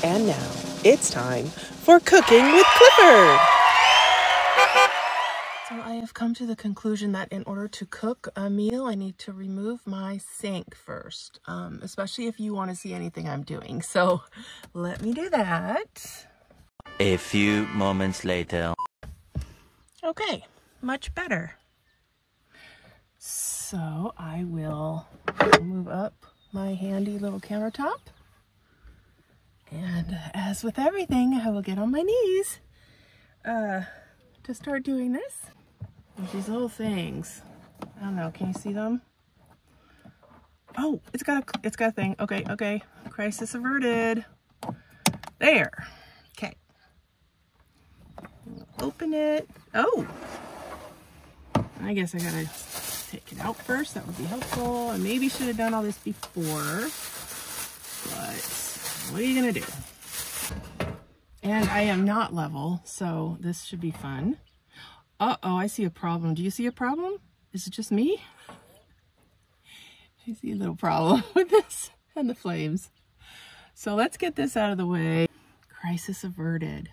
And now it's time for Cooking with Clifford. So I have come to the conclusion that in order to cook a meal, I need to remove my sink first, especially if you want to see anything I'm doing. So let me do that. A few moments later. Okay, much better. So I will move up my handy little countertop. And as with everything, I will get on my knees to start doing this. There's these little things. I don't know, can you see them? Oh, it's got a thing. Okay. Crisis averted. There. Okay. Open it. Oh. I guess I gotta take it out first. That would be helpful. I maybe should have done all this before, but what are you gonna do? And I am not level, so this should be fun. Uh-oh, I see a problem. Do you see a problem? Is it just me? I see a little problem with this and the flames. So let's get this out of the way. Crisis averted.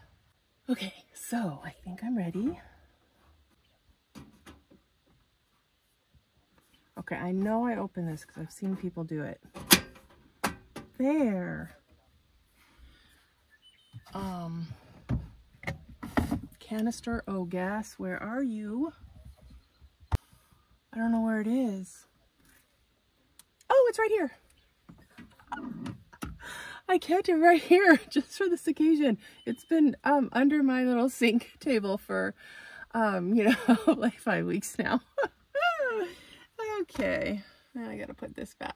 Okay, so I think I'm ready. Okay, I know I opened this because I've seen people do it. There. Canister, oh gas, where are you? I don't know where it is. Oh, it's right here. I kept it right here just for this occasion. It's been under my little sink table for, like 5 weeks now. Okay, now I gotta put this back.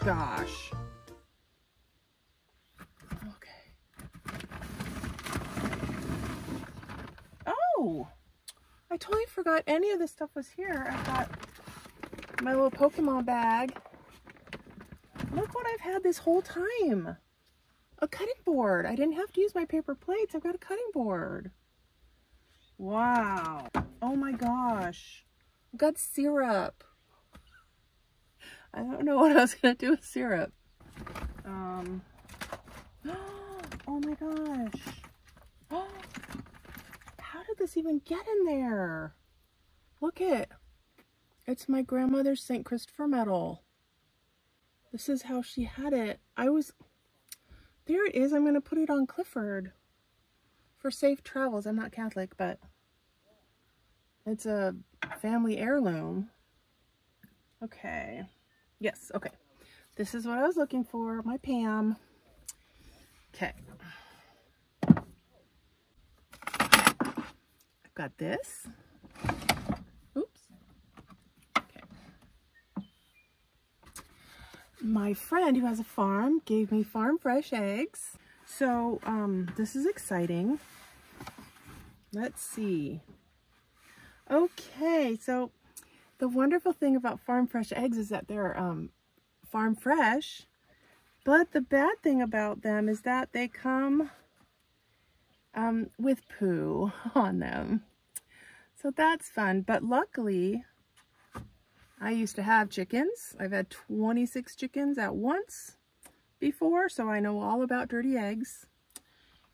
Gosh. Okay. Oh, I totally forgot any of this stuff was here. I've got my little Pokemon bag. Look what I've had this whole time. A cutting board. I didn't have to use my paper plates. I've got a cutting board. Wow. Oh my gosh. I've got syrup. I don't know what I was going to do with syrup. Oh my gosh. How did this even get in there? Look it. It's my grandmother's St. Christopher medal. This is how she had it. There it is. I'm going to put it on Clifford for safe travels. I'm not Catholic, but it's a family heirloom. Okay. Yes, okay. This is what I was looking for, my Pam. Okay. I've got this. Oops. Okay. My friend who has a farm gave me farm fresh eggs. So, this is exciting. Let's see. Okay, so the wonderful thing about farm fresh eggs is that they're farm fresh, but the bad thing about them is that they come with poo on them. So that's fun, but luckily I used to have chickens. I've had 26 chickens at once before, so I know all about dirty eggs.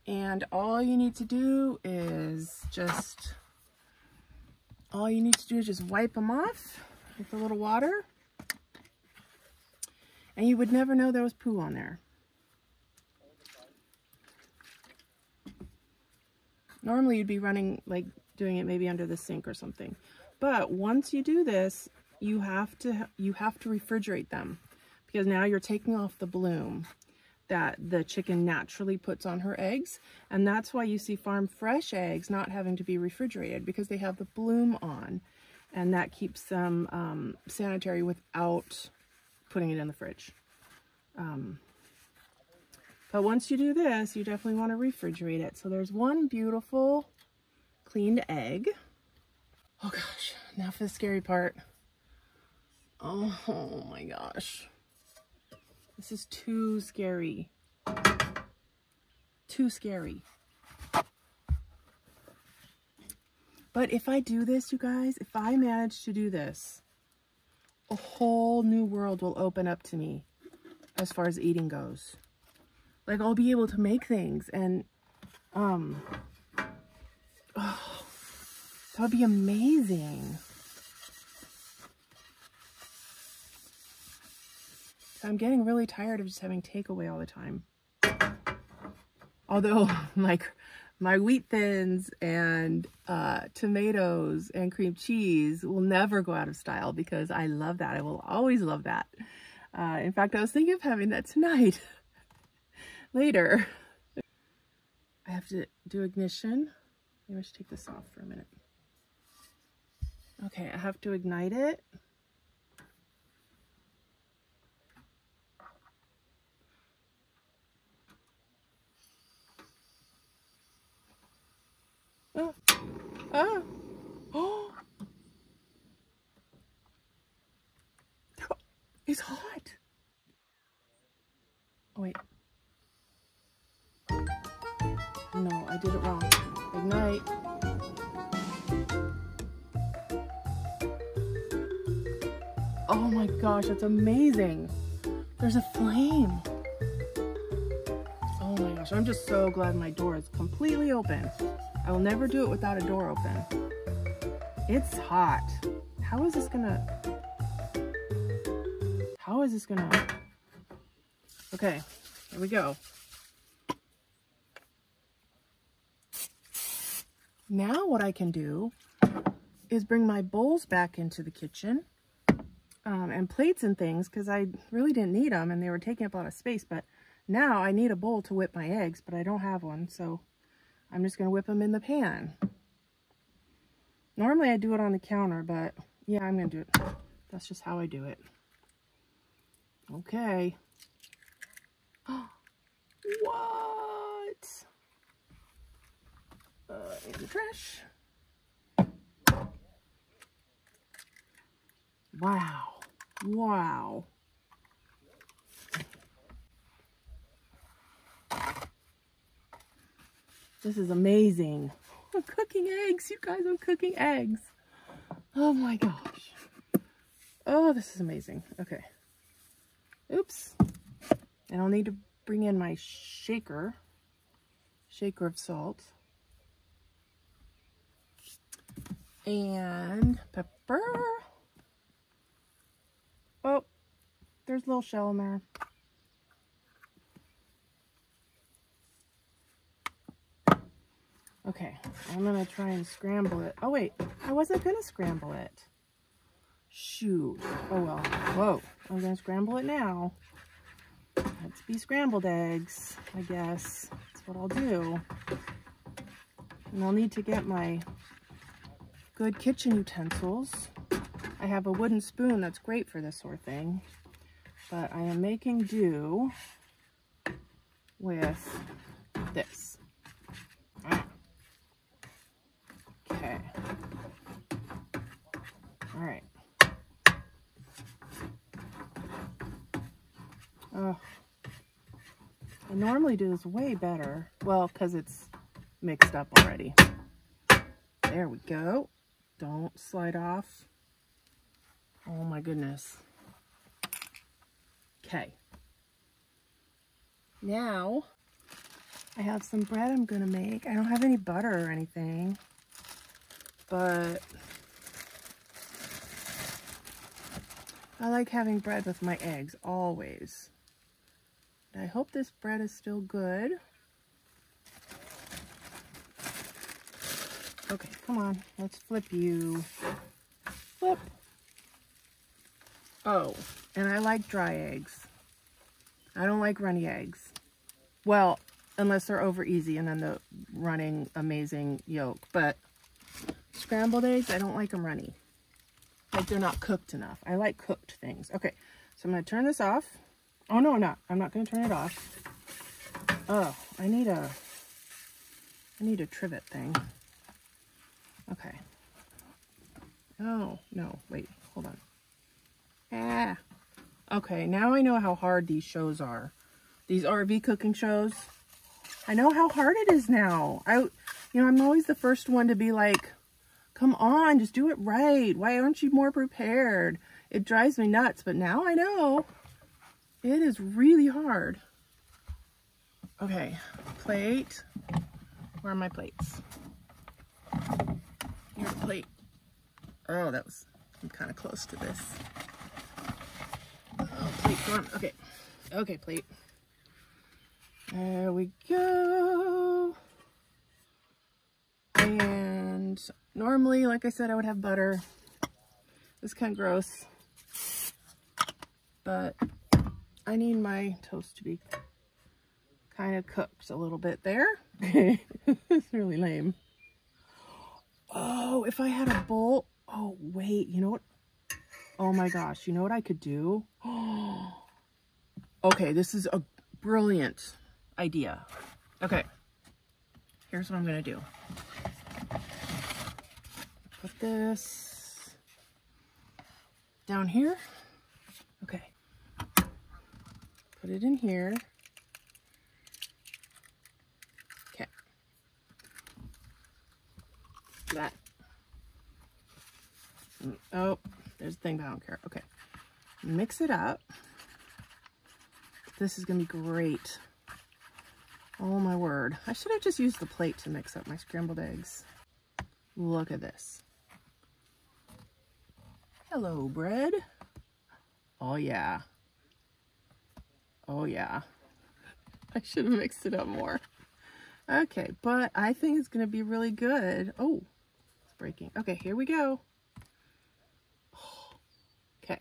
And all you need to do is just wipe them off with a little water. And you would never know there was poo on there. Normally you'd be doing it maybe under the sink or something. But once you do this, you have to refrigerate them, because now you're taking off the bloom that the chicken naturally puts on her eggs. And that's why you see farm fresh eggs not having to be refrigerated, because they have the bloom on. and that keeps them sanitary without putting it in the fridge. But once you do this, you definitely want to refrigerate it. So there's one beautiful cleaned egg. Oh gosh, now for the scary part. Oh my gosh. This is too scary. Too scary. But if I do this, you guys, if I manage to do this, a whole new world will open up to me as far as eating goes. Like, I'll be able to make things, and oh, that would be amazing. So I'm getting really tired of just having takeaway all the time. Although my wheat thins and tomatoes and cream cheese will never go out of style, because I love that. I will always love that. In fact, I was thinking of having that tonight. Later. I have to do ignition. Maybe I should take this off for a minute. Okay, I have to ignite it. Oh. Oh. Oh. It's hot. Oh, wait. No, I did it wrong. Ignite. Oh my gosh, that's amazing. There's a flame. Oh my gosh, I'm just so glad my door is completely open. I will never do it without a door open. It's hot. How is this gonna... Okay, here we go. Now what I can do is bring my bowls back into the kitchen, and plates and things, because I really didn't need them and they were taking up a lot of space. But now I need a bowl to whip my eggs, but I don't have one, so I'm just going to whip them in the pan. Normally I do it on the counter, but yeah, I'm going to do it. That's just how I do it. Okay. What? In the trash. Wow. Wow. This is amazing. I'm cooking eggs, you guys. I'm cooking eggs. Oh my gosh. Oh, this is amazing. Okay. Oops. And I'll need to bring in my shaker of salt. And pepper. Oh, there's a little shell in there. Okay, I'm gonna try and scramble it. Oh wait, I wasn't gonna scramble it. Shoot. Oh well. Whoa, I'm gonna scramble it now. Let's be scrambled eggs, I guess. That's what I'll do. And I'll need to get my good kitchen utensils. I have a wooden spoon that's great for this sort of thing, but I am making do with this. Okay. All right. Oh, I normally do this way better. Well, because it's mixed up already. There we go. Don't slide off. Oh my goodness. Okay. Now, I have some bread I'm gonna make. I don't have any butter or anything, but I like having bread with my eggs, always. I hope this bread is still good. Okay, come on, let's flip you. Flip. Oh, and I like dry eggs. I don't like runny eggs. Well, unless they're over easy and then the running amazing yolk. But scrambled eggs, I don't like them runny. Like they're not cooked enough. I like cooked things. Okay, so I'm going to turn this off. Oh, no, I'm not. I'm not going to turn it off. Oh, I need a trivet thing. Okay. Oh, no, wait, hold on. Ah. Okay, now I know how hard these shows are. These RV cooking shows. I know how hard it is now. I'm always the first one to be like, come on, just do it right. Why aren't you more prepared? It drives me nuts, but now I know. It is really hard. Okay, plate. Where are my plates? Here's a plate. Oh, I'm kind of close to this. Oh, plate gone. Okay. Okay, plate. There we go. And normally, like I said, I would have butter. It's kind of gross. But I need my toast to be kind of cooked a little bit there. It's really lame. Oh, if I had a bowl. Oh, wait, you know what? Oh my gosh, you know what I could do? Okay, this is a brilliant idea. Okay, here's what I'm gonna do. Put this down here. Okay, put it in here. Okay, that. Oh, there's the thing, but I don't care. Okay, mix it up. This is gonna be great. Oh my word. I should have just used the plate to mix up my scrambled eggs. Look at this. Hello, bread. Oh yeah. Oh yeah. I should have mixed it up more. Okay, but I think it's gonna be really good. Oh, it's breaking. Okay, here we go. Okay.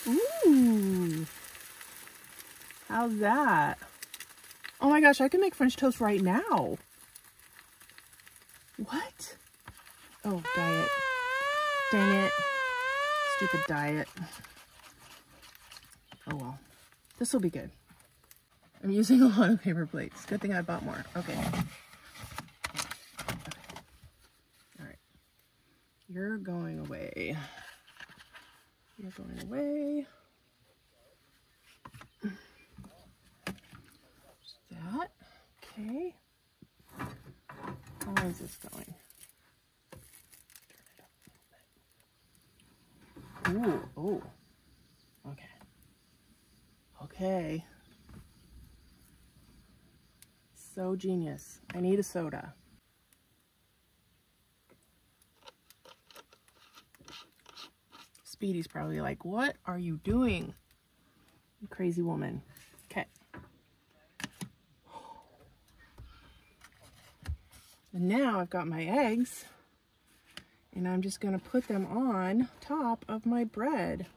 Ooh. How's that? Oh my gosh, I can make French toast right now. What? Oh, diet. Dang it. Stupid diet. Oh well. This will be good. I'm using a lot of paper plates. Good thing I bought more. Okay. All right. You're going away. You're going away. That. Okay. How is this going? Turn it up a little bit. Ooh, oh. Okay. Okay. So genius. I need a soda. Speedy's probably like, what are you doing, you crazy woman? Okay. And now I've got my eggs, and I'm just going to put them on top of my bread.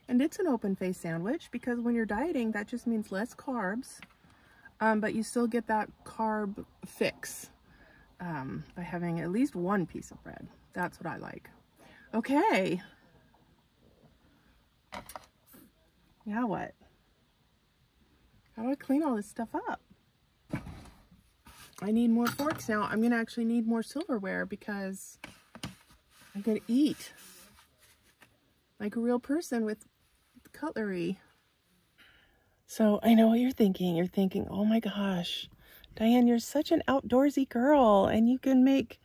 And it's an open face sandwich because when you're dieting, that just means less carbs, but you still get that carb fix by having at least one piece of bread. That's what I like. Okay. Now what? How do I clean all this stuff up? I need more forks now. I'm gonna actually need more silverware because I'm gonna eat like a real person with cutlery. So I know what you're thinking. You're thinking, oh my gosh, Diane, you're such an outdoorsy girl and you can make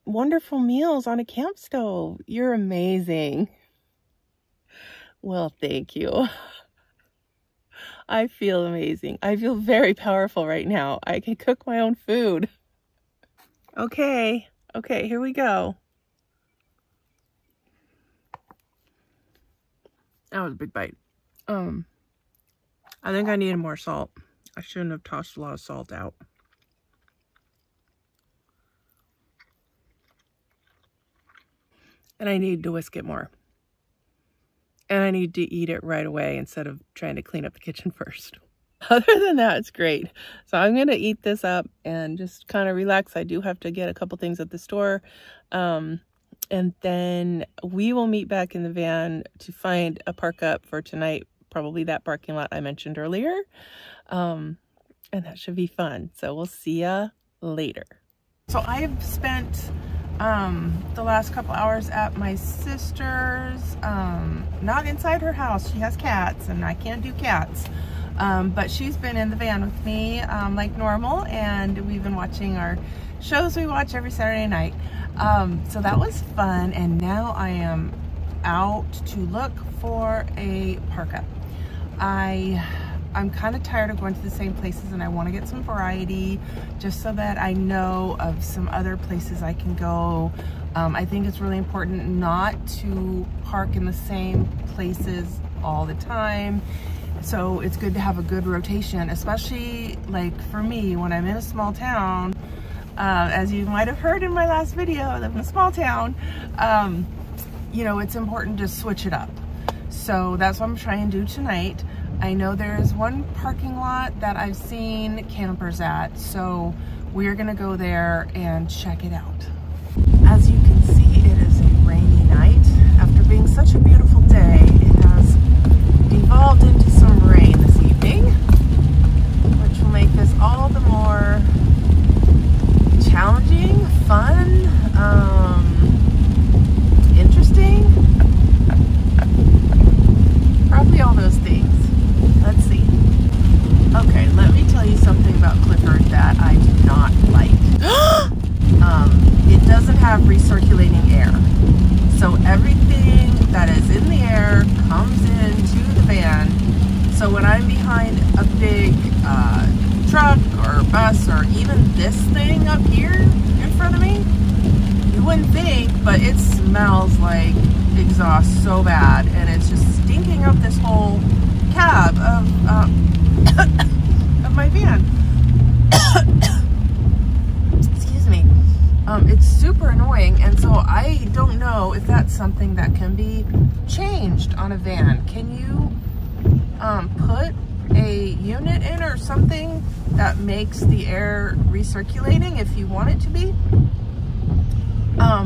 wonderful meals on a camp stove. You're amazing. Well, thank you. I feel amazing. I feel very powerful right now. I can cook my own food. Okay. Okay, here we go. That was a big bite. I think I needed more salt. I shouldn't have tossed a lot of salt out. And I need to whisk it more. And I need to eat it right away instead of trying to clean up the kitchen first. Other than that, it's great. So I'm going to eat this up and just kind of relax. I do have to get a couple things at the store. And then we will meet back in the van to find a park up for tonight. Probably that parking lot I mentioned earlier. And that should be fun. So we'll see ya later. So I've spent the last couple hours at my sister's, not inside her house. She has cats and I can't do cats. But she's been in the van with me like normal, and we've been watching our shows we watch every Saturday night. So that was fun, and now I am out to look for a park-up. I'm kind of tired of going to the same places, and I want to get some variety just so that I know of some other places I can go. I think it's really important not to park in the same places all the time. So it's good to have a good rotation, especially like for me when I'm in a small town. As you might have heard in my last video, I live in a small town. You know, it's important to switch it up. So that's what I'm trying to do tonight. I know there's one parking lot that I've seen campers at, so we're gonna go there and check it out. As you can see, it is a rainy night. After being such a beautiful day, it has devolved into some rain this evening, which will make this all the more challenging, fun, interesting, probably all those things. Let's see. Okay, let me tell you something about Clifford that I do not like. It doesn't have recirculating air. So everything that is in the air comes into the van. So when I'm behind a big truck or bus or even this thing up here in front of me, you wouldn't think, but it smells like exhaust so bad, and it's just stinking up this whole cab of my van. Excuse me. It's super annoying, and so I don't know if that's something that can be changed on a van. Can you put a unit in or something that makes the air recirculating if you want it to be?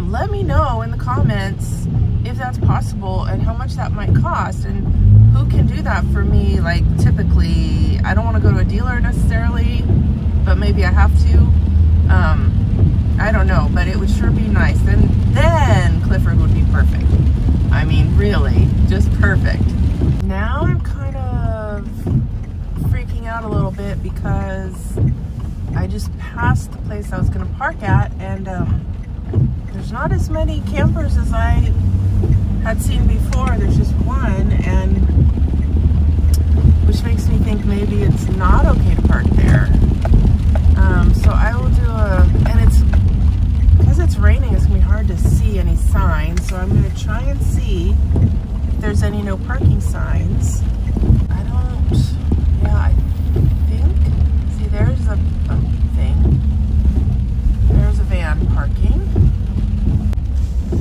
Let me know in the comments if that's possible and how much that might cost and who can do that for me. Like, typically I don't want to go to a dealer necessarily, but maybe I have to. I don't know, but it would sure be nice. Then Clifford would be perfect. I mean, really, just perfect. Now I'm kind of freaking out a little bit because I just passed the place I was going to park at, and there's not as many campers as I had seen before. There's just one, and which makes me think maybe it's not okay to park there. So I will do and because it's raining, it's gonna be hard to see any signs, so I'm gonna try and see if there's any no parking signs. I think, see, there's a thing. There's a van parking.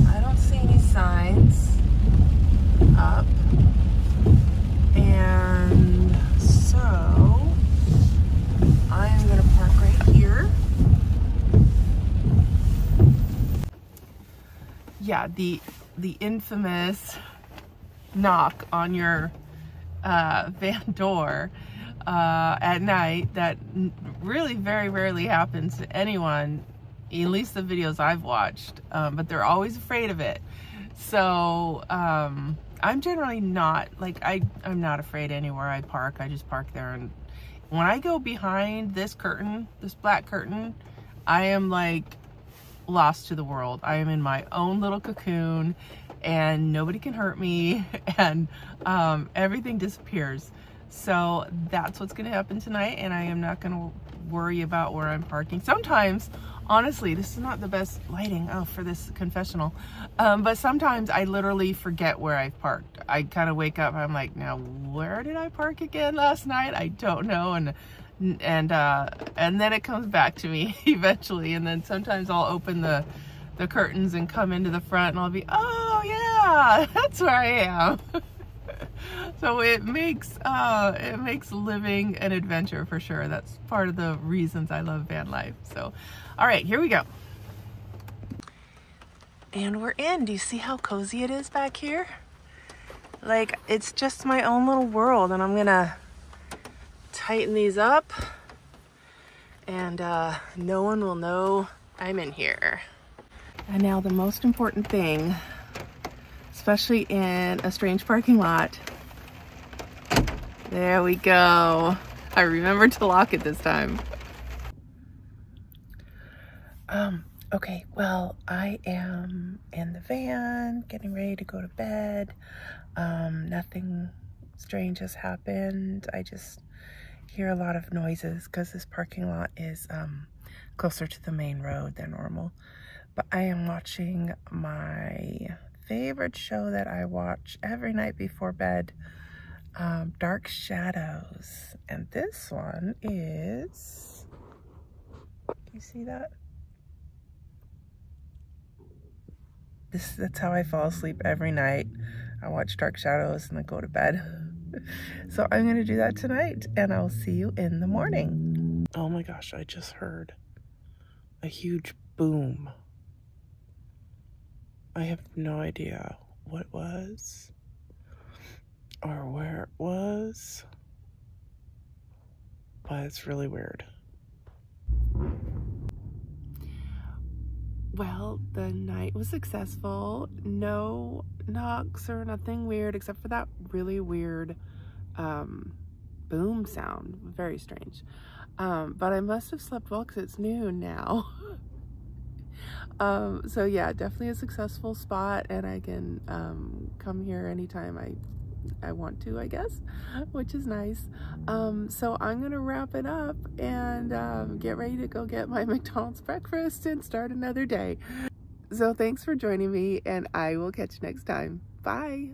I don't see any signs up. And so I'm gonna park right here. Yeah, the infamous knock on your van door at night that really very rarely happens to anyone, at least the videos I've watched, but they're always afraid of it. So I'm generally not, like, I'm not afraid anywhere I park. I just park there, and when I go behind this curtain, this black curtain, I am like lost to the world. I am in my own little cocoon and nobody can hurt me, and everything disappears. So that's what's going to happen tonight, and I am not going to worry about where I'm parking. Sometimes, honestly, this is not the best lighting for this confessional, but sometimes I literally forget where I've parked. I kind of wake up, I'm like, now where did I park again last night? I don't know, and then it comes back to me eventually, and then sometimes I'll open the curtains and come into the front, and I'll be, oh yeah, that's where I am. So it makes living an adventure for sure. That's part of the reasons I love van life. So, all right, here we go. And we're in. Do you see how cozy it is back here? Like, it's just my own little world, and I'm gonna tighten these up, and no one will know I'm in here. And now the most important thing, especially in a strange parking lot. There we go. I remembered to lock it this time. Okay, well, I am in the van, getting ready to go to bed. Nothing strange has happened. I just hear a lot of noises because this parking lot is closer to the main road than normal. But I am watching my favorite show that I watch every night before bed, Dark Shadows. And this one is, you see that? That's how I fall asleep every night. I watch Dark Shadows and then go to bed. So I'm gonna do that tonight, and I'll see you in the morning. Oh my gosh, I just heard a huge boom. I have no idea what it was or where it was, but it's really weird. Well, the night was successful. No knocks or nothing weird except for that really weird boom sound. Very strange. But I must have slept well because it's noon now. So yeah, definitely a successful spot, and I can come here anytime I want to, I guess, which is nice. So I'm gonna wrap it up and get ready to go get my McDonald's breakfast and start another day. So thanks for joining me, and I will catch you next time. Bye.